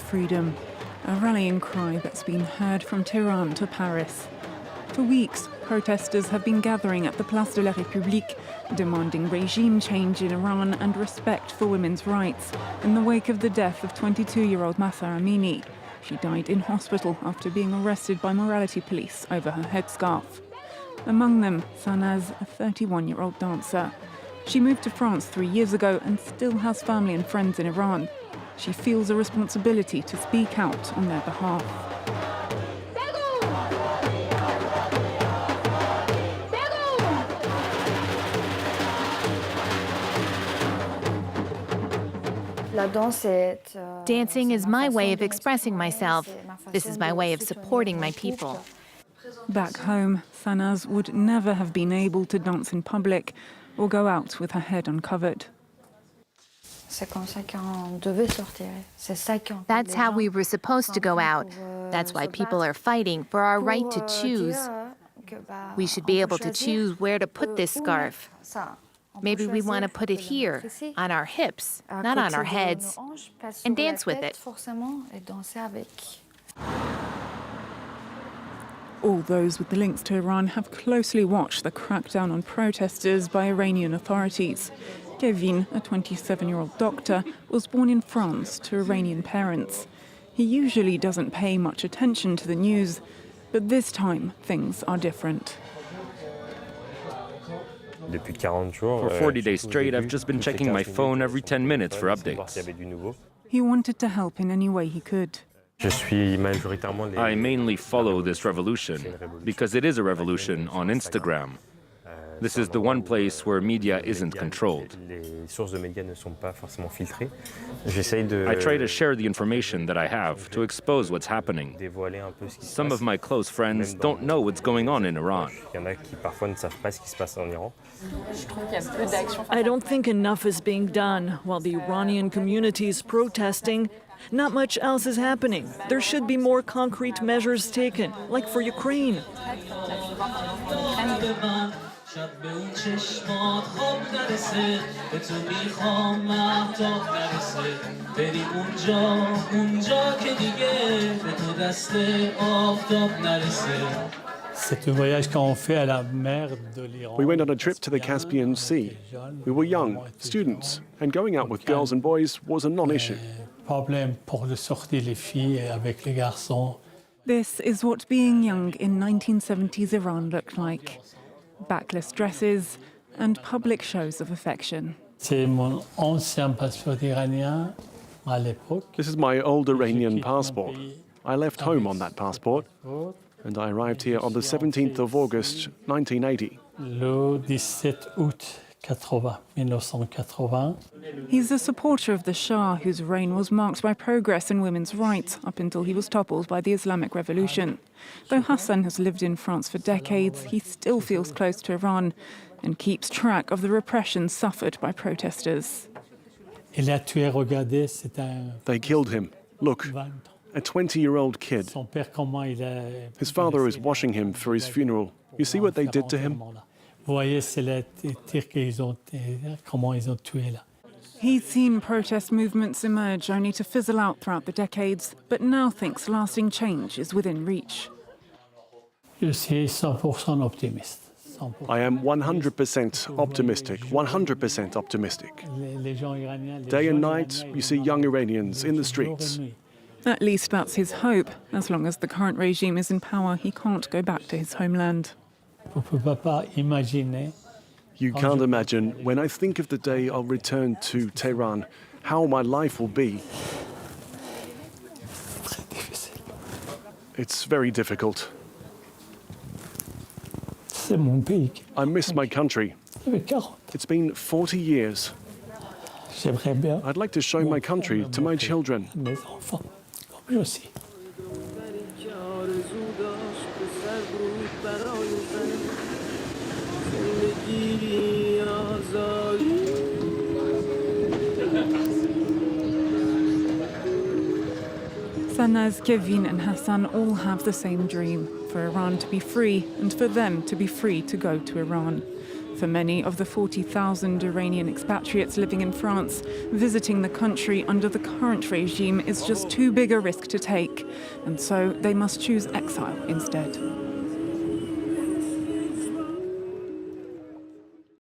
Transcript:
freedom, a rallying cry that's been heard from Tehran to Paris. For weeks, protesters have been gathering at the Place de la République, demanding regime change in Iran and respect for women's rights in the wake of the death of 22-year-old Mahsa Amini. She died in hospital after being arrested by morality police over her headscarf. Among them, Sanaz, a 31-year-old dancer. She moved to France 3 years ago and still has family and friends in Iran. She feels a responsibility to speak out on their behalf. Dancing is my way of expressing myself. This is my way of supporting my people. Back home, Sanaz would never have been able to dance in public or go out with her head uncovered. That's how we were supposed to go out. That's why people are fighting for our right to choose. We should be able to choose where to put this scarf. Maybe we want to put it here, on our hips, not on our heads, and dance with it. All those with the links to Iran have closely watched the crackdown on protesters by Iranian authorities. Kevin, a 27-year-old doctor, was born in France to Iranian parents. He usually doesn't pay much attention to the news, but this time things are different. For 40 days straight, I've just been checking my phone every 10 minutes for updates. He wanted to help in any way he could. I mainly follow this revolution because it is a revolution on Instagram. This is the one place where media isn't controlled. I try to share the information that I have to expose what's happening. Some of my close friends don't know what's going on in Iran. I don't think enough is being done while the Iranian community is protesting. Not much else is happening. There should be more concrete measures taken, like for Ukraine. We went on a trip to the Caspian Sea. We were young, students, and going out with girls and boys was a non-issue. This is what being young in 1970s Iran looked like. Backless dresses and public shows of affection. This is my old Iranian passport. I left home on that passport, and I arrived here on the 17th of August, 1980. He's a supporter of the Shah, whose reign was marked by progress in women's rights up until he was toppled by the Islamic Revolution. Though Hassan has lived in France for decades, he still feels close to Iran and keeps track of the repression suffered by protesters. They killed him. Look, a 20-year-old kid. His father is washing him for his funeral. You see what they did to him? He's seen protest movements emerge only to fizzle out throughout the decades, but now thinks lasting change is within reach. I am 100% optimistic, 100% optimistic. Day and night, you see young Iranians in the streets. At least that's his hope. As long as the current regime is in power, he can't go back to his homeland. You can't imagine, when I think of the day I'll return to Tehran, how my life will be. It's very difficult. I miss my country. It's been 40 years. I'd like to show my country to my children. Sanaz, Kevin and Hassan all have the same dream, for Iran to be free and for them to be free to go to Iran. For many of the 40,000 Iranian expatriates living in France, visiting the country under the current regime is just too big a risk to take, and so they must choose exile instead.